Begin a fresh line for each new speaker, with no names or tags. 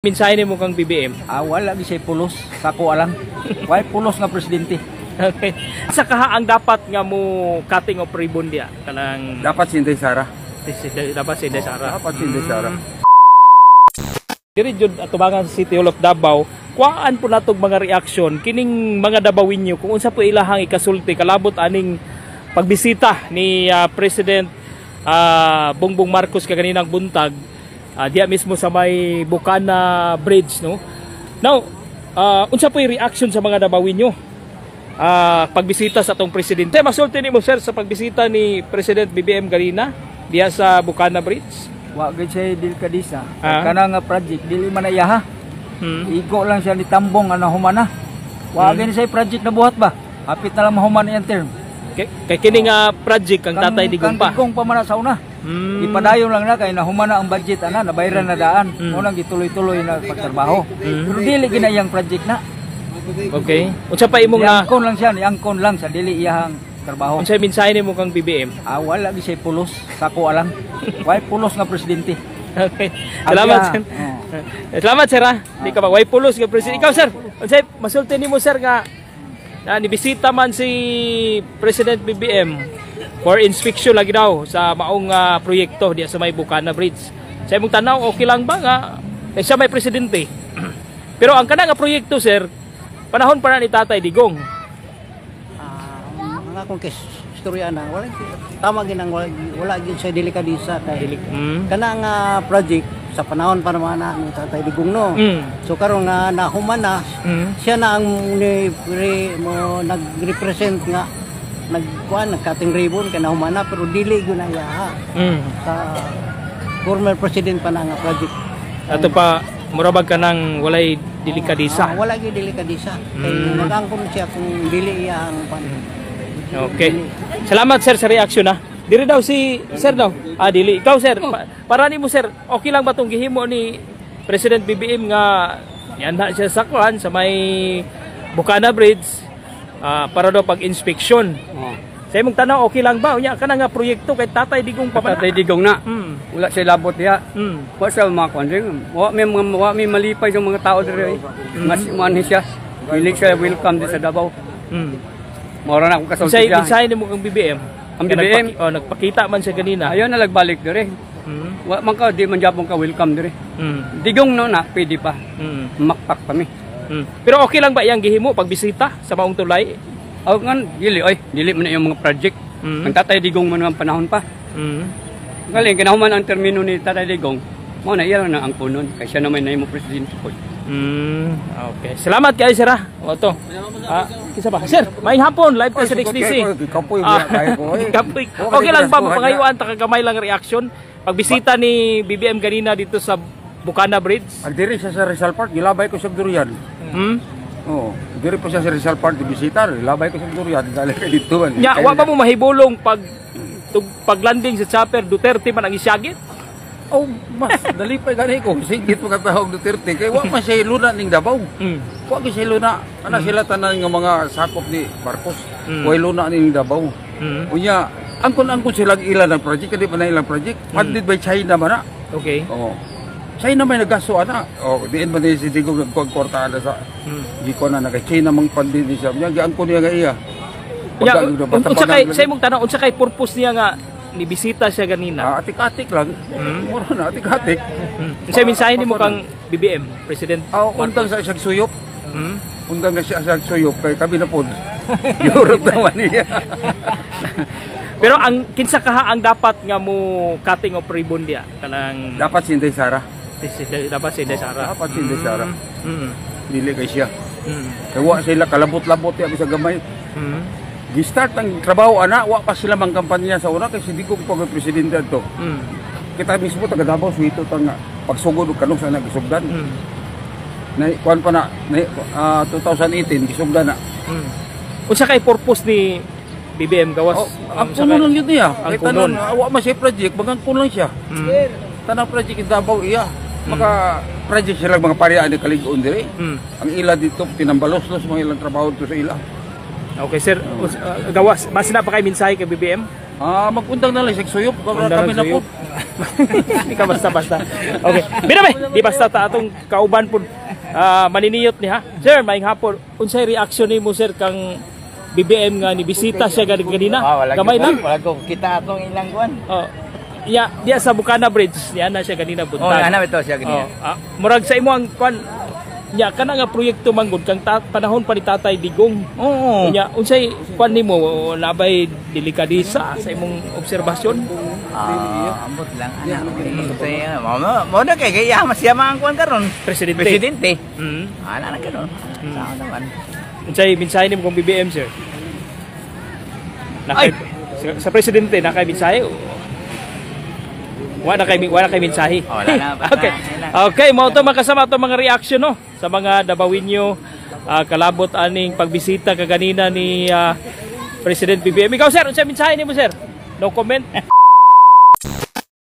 Mensahe mo kang BBM.
Wala gisay pulos, sako alang. Why pulos nga presidente?
Okay. Sa kaha ang dapat nga mo cutting of ribbon dia kanang
Dapat si Inday Sara.
dapat si Inday Sara.
Dapat si Inday Sara.
Diri jud atubangan sa City Hall of Davao, kuhaan po natog mga reaction kining mga Davawinyo kung unsa po ilahang ikasulti kalabot aning pagbisita ni President Bongbong Marcos kaganinang buntag. Diya mismo sa may Bukana Bridge, no? Now, unsa po yung reaction sa mga Davawinyo pagbisita sa atong presidente? Masulti ni mo sir sa pagbisita ni President BBM ganina diya sa Bukana Bridge?
Wa gisay delikadisa. Kana nga project dili man iyaha. Igo lang siya ni tambong ana humana. Wa gisay project na buhat ba? Hapit na lang mahuman iyang term.
Kay kini nga project kang Tatay Digong pa.
Digong pa man sa una. Ipadayon lang na kay nahumana ang budget ana, nabayaran na daan. Unang gituloy-tuloy na pagtrabaho. Pero dili ginayang project na.
Okay. Unsa pa imong na
angkon lang siya, ni angkon lang sa dili iyang trabaho.
unsa mensahe nimo kang BBM?
Wala gisay pulos, sako alang. Why pulos nga presidente?
Okay. Salamat sir. Salamat sir ha. Di ka ba way pulos nga presidente. Ikaw sir, unsay masulti nimo sir nga nibisita man si President BBM for inspection lagi daw sa maong proyekto diya sa may Bukana Bridge. Sa imong tanaw okay lang ba nga siya may presidente? Pero ang kana nga proyekto sir, panahon pa na ni Tatay Digong.
Mga kung istorya na wala tama ginang wala gyud sa delikadisa kay kana nga project sa panahon pa naman na ni Tatay Digong no. So karon nga nahuman na siya na ang mo nagrepresent nga nag-cutting ribbon ka nahuman na pero dili gyud na iya sa former president pa na nga project.
Ato pa murabag ka nang walay delikadisa.
Wala gyud delikadisa. Kay nagangkon siya kung dili iya ang pan.
Okay. Salamat sir sa reaction ha. Diri daw si sir daw. Dili. Ikaw sir, para nimo sir, okay lang ba tong gihimo ni President BBM nga yanda siya sa kuan sa may Bukana Bridge para daw pag-inspeksyon. Sa imong tanaw okay lang ba? Unya kana nga proyekto kay Tatay Digong pa ba?
Tatay Digong na. Wala siya labot diha. Wa siya mga konding. Wa may malipay sa mga tao diri. Mas man siya. Dili siya welcome di sa Davao. Mora na akong kasulti siya.
Mensahe nimo kang BBM.
Ang BBM
nagpakita man siya ganina.
Ayon na nagbalik diri. Wa man ka di man japon ka welcome diri. Digong no na pwede pa. Makpak pa mi.
Pero okay lang ba iyang gihimo pagbisita sa maong tulay?
Ngan dili man yung mga project. Ang Tatay Digong man ang panahon pa. Galing kinahuman ang termino ni Tatay Digong. Mao na iya na ang kunon kay siya naman na imo presidente ko.
Okay. Salamat kay sir ha. O to. Kisa ba? Sir, maayong hapon live ka sa DXDC.
Kapoy
Kapoy. Okay lang ba pangayuan ta kagamay lang reaction pagbisita ni BBM ganina dito sa Bukana Bridge?
Diri siya sa Rizal Park, gilabay ko sa Durian. Oo, diri pa siya sa Rizal Park di bisita, gilabay ko sa Durian dali kay dito man.
Nya, wa ba mo mahibulong paglanding sa chopper Duterte man ang isyagit?
Mas dali pa gani ko. Sigit pagkatahog Duterte kay wa man siya luna ning Davao. Wa gyud siya luna. Ana sila tanan nga mga sakop ni Marcos. Wa luna ning Davao. Unya, angkon sila ilan ang project kadi man ilang project. Funded by China man na.
Okay.
Oo. China may nagasto ana. Diin man si Digong nagkwarta sa giko na naga China mang funded ni siya. Nya giangkon niya nga iya.
Unsa kay sa imong tanong unsa kay purpose niya nga nibisita siya ganina?
Atik-atik lang. Mura na atik-atik.
Unsa mensahe nimo kang BBM, President?
Untang sa isang suyop. Untang na siya sa suyop kay kami na pod. Europe naman niya.
Pero ang kinsa kaha ang dapat nga mo cutting of ribbon dia kanang
Dapat si Inday Sara.
Dapat si Inday Sara.
Dapat si Inday Sara. Dili kay siya. Kaya wa sila kalabot-labot ya sa gamay. Gi-start ang trabaho ana, wa pa sila mang kampanya sa una kasi di ko pa may presidente ato. Kita mismo taga Davao suito tanga pagsugod og kanong sa nagisugdan. Na kuan pa na 2018 gisugdan na.
Unsa kay purpose ni BBM gawas?
Ang kuno lang yun niya. Kay tanan wa man siya project, bagang kuno lang siya. Tanang project in Davao iya. Maka project sila mga parian ni Kaligon diri. Ang ila dito tinambalos-los mga ilang trabaho to sa ila.
Okay sir, gawas, basta na pa kay mensahe kay BBM?
Magundang na lang sa suyop, kami na po.
Di ka basta-basta. Okay. Bina ba? Di basta ta atong kauban po maniniyot ni ha. Sir, maing hapon. Unsay reaction nimo sir kang BBM nga ni bisita siya ganina? Gamay na.
Wala ko kita atong ilang kuan.
Oh. Ya, dia sa Bukana Bridge, diya na siya ganina buntag.
Oh, ana ito siya ganina.
Murag sa imo ang kwan. Ya, kana nga proyekto manggod kang panahon pa ni Tatay Digong.
Oo.
Nya, unsay kwan nimo labay delikadisa sa imong obserbasyon?
Ambot lang ana. Mo na kay kaya masiyama ang kuan karon. Presidente. Ana na karon. Sao naman.
Unsay mensahe nimo kung BBM sir? Nakay sa presidente nakay mensahe. Wala kay mensahe.
Wala na.
Okay. Okay, mao to makasama to mga reaction no sa mga Dabawinyo kalabot aning pagbisita kaganina ni President BBM. Ikaw sir, unsa mensahe nimo sir? No comment.